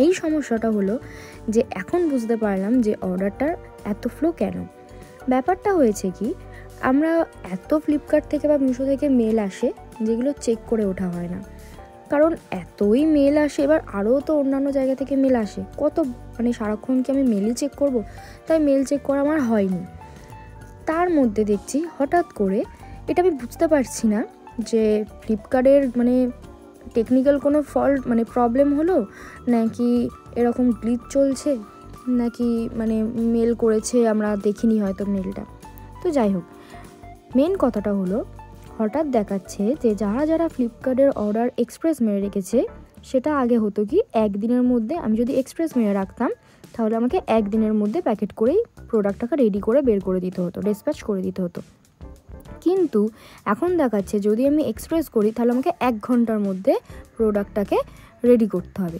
এই সমস্যাটা হলো যে এখন বুঝতে পারলাম যে অর্ডারটার এত ফ্লো কেন। ব্যাপারটা হয়েছে কি, আমরা এত ফ্লিপকার্ট থেকে বা মিশো থেকে মেল আসে যেগুলো চেক করে ওঠা হয় না, কারণ এতই মেল আসে। এবার আরও তো অন্যান্য জায়গা থেকে মেল আসে, কত মানে সারাক্ষণ কি আমি মেলই চেক করব? তাই মেল চেক করা আমার হয়নি। তার মধ্যে দেখছি হঠাৎ করে, এটা আমি বুঝতে পারছি না যে ফ্লিপকার্টের মানে টেকনিক্যাল কোনো ফল্ট মানে প্রবলেম হলো, নাকি এরকম গ্লিচ চলছে, নাকি মানে মেল করেছে আমরা দেখিনি হয়তো মেলটা। তো যাই হোক, মেন কথাটা হলো হঠাৎ দেখাচ্ছে যে যারা যারা ফ্লিপকার্টের অর্ডার এক্সপ্রেস মেরে রেখেছে, সেটা আগে হতো কি একদিনের মধ্যে আমি যদি এক্সপ্রেস মেরে রাখতাম তাহলে আমাকে একদিনের মধ্যে প্যাকেট করেই প্রোডাক্টটাকে রেডি করে বের করে দিতে হতো, ডিসপ্যাচ করে দিতে হতো। কিন্তু এখন দেখাচ্ছে যদি আমি এক্সপ্রেস করি তাহলে আমাকে 1 ঘন্টার মধ্যে প্রোডাক্টটাকে রেডি করতে হবে।